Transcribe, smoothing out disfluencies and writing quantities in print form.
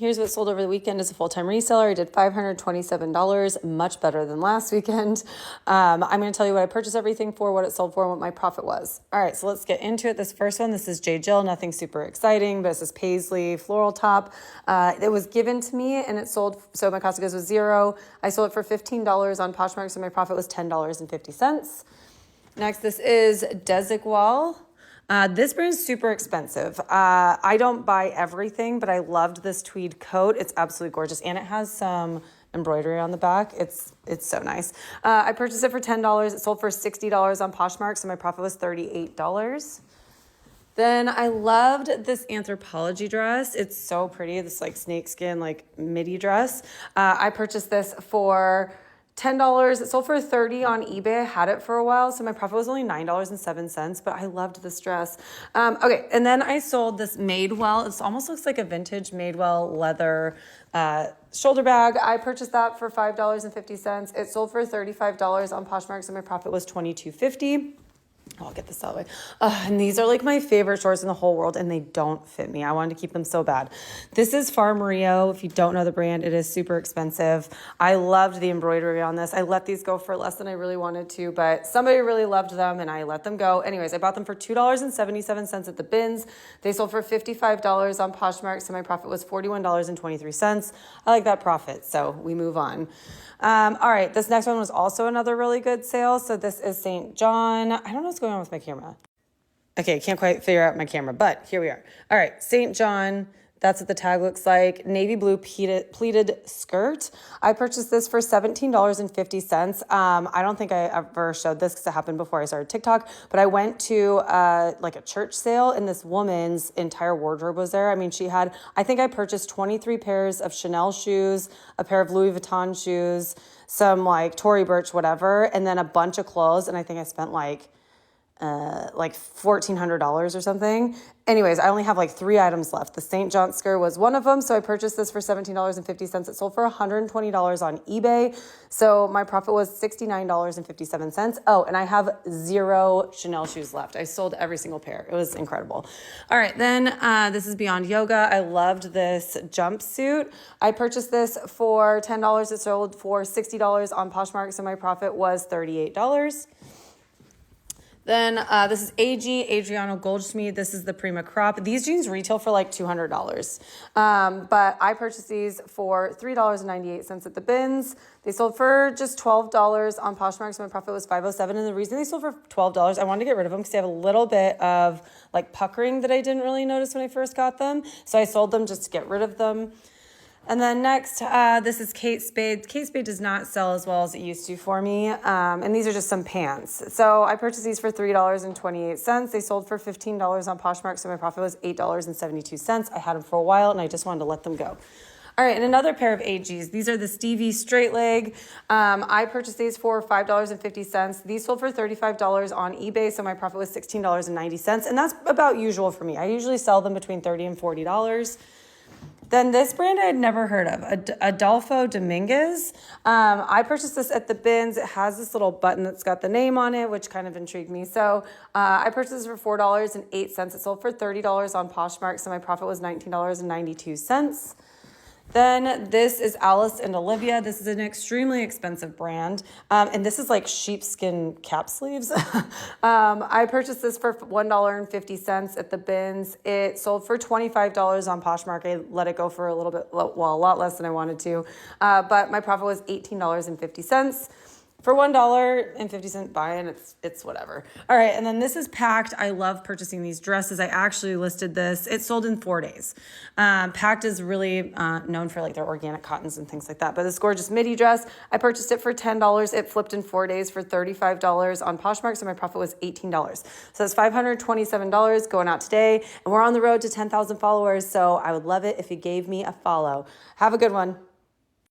Here's what sold over the weekend as a full-time reseller. I did $527, much better than last weekend. I'm going to tell you what I purchased everything for, what it sold for, and what my profit was. All right, so let's get into it. This first one, this is J. Jill, nothing super exciting, but this is paisley floral top. It was given to me and it sold, so my cost of goods was $0. I sold it for $15 on Poshmark, so my profit was $10.50. Next, this is Desigual. This brand is super expensive. I don't buy everything, but I loved this tweed coat. It's absolutely gorgeous. And it has some embroidery on the back. It's so nice. I purchased it for $10. It sold for $60 on Poshmark, so my profit was $38. Then I loved this Anthropologie dress. It's so pretty. This like snakeskin, like midi dress. I purchased this for $10. It sold for $30 on eBay. I had it for a while, so my profit was only $9.07, but I loved this dress. Okay, and then I sold this Madewell. It almost looks like a vintage Madewell leather shoulder bag. I purchased that for $5.50. It sold for $35 on Poshmark, so my profit was $22.50. I'll get this out of the way. And these are like my favorite shorts in the whole world, and they don't fit me. I wanted to keep them so bad. This is Farm Rio. If you don't know the brand, it is super expensive. I loved the embroidery on this. I let these go for less than I really wanted to, but somebody really loved them, and I let them go. Anyways, I bought them for $2.77 at the bins. They sold for $55 on Poshmark, so my profit was $41.23. I like that profit, so we move on. All right, this next one was also another really good sale. So this is St. John. I don't know what's going on with my camera. Okay, can't quite figure out my camera, but here we are. All right, St. John. That's what the tag looks like. Navy blue pleated skirt. I purchased this for $17.50. I don't think I ever showed this because it happened before I started TikTok, but I went to like a church sale and this woman's entire wardrobe was there. I mean, she had, I think I purchased 23 pairs of Chanel shoes, a pair of Louis Vuitton shoes, some like Tory Burch, whatever, and then a bunch of clothes. And I think I spent like $1,400 or something. Anyways, I only have like 3 items left. The St. John skirt was one of them. So I purchased this for $17.50. It sold for $120 on eBay. So my profit was $69.57. Oh, and I have 0 Chanel shoes left. I sold every single pair. It was incredible. All right, then this is Beyond Yoga. I loved this jumpsuit. I purchased this for $10. It sold for $60 on Poshmark. So my profit was $38. Then this is AG, Adriano Goldschmied. This is the Prima Crop. These jeans retail for like $200. But I purchased these for $3.98 at the bins. They sold for just $12 on Poshmark, so my profit was $5.07. And the reason they sold for $12, I wanted to get rid of them because they have a little bit of like puckering that I didn't really notice when I first got them. So I sold them just to get rid of them. And then next, this is Kate Spade. Kate Spade does not sell as well as it used to for me. And these are just some pants. So I purchased these for $3.28. They sold for $15 on Poshmark, so my profit was $8.72. I had them for a while, and I just wanted to let them go. All right, and another pair of AGs. These are the Stevie straight leg. I purchased these for $5.50. These sold for $35 on eBay, so my profit was $16.90. And that's about usual for me. I usually sell them between $30 and $40. Then this brand I had never heard of, Adolfo Dominguez. I purchased this at the bins. It has this little button that's got the name on it, which kind of intrigued me. So I purchased this for $4.08. It sold for $30 on Poshmark, so my profit was $19.92. Then this is Alice and Olivia. This is an extremely expensive brand. And this is like sheepskin cap sleeves. I purchased this for $1.50 at the bins. It sold for $25 on Poshmark. I let it go for a little bit, well, a lot less than I wanted to. But my profit was $18.50. For $1.50 buy-in, it's whatever. All right, and then this is Packed. I love purchasing these dresses. I actually listed this. It sold in 4 days. Packed is really known for like their organic cottons and things like that. But this gorgeous midi dress, I purchased it for $10. It flipped in 4 days for $35 on Poshmark, so my profit was $18. So that's $527 going out today. And we're on the road to 10,000 followers, so I would love it if you gave me a follow. Have a good one.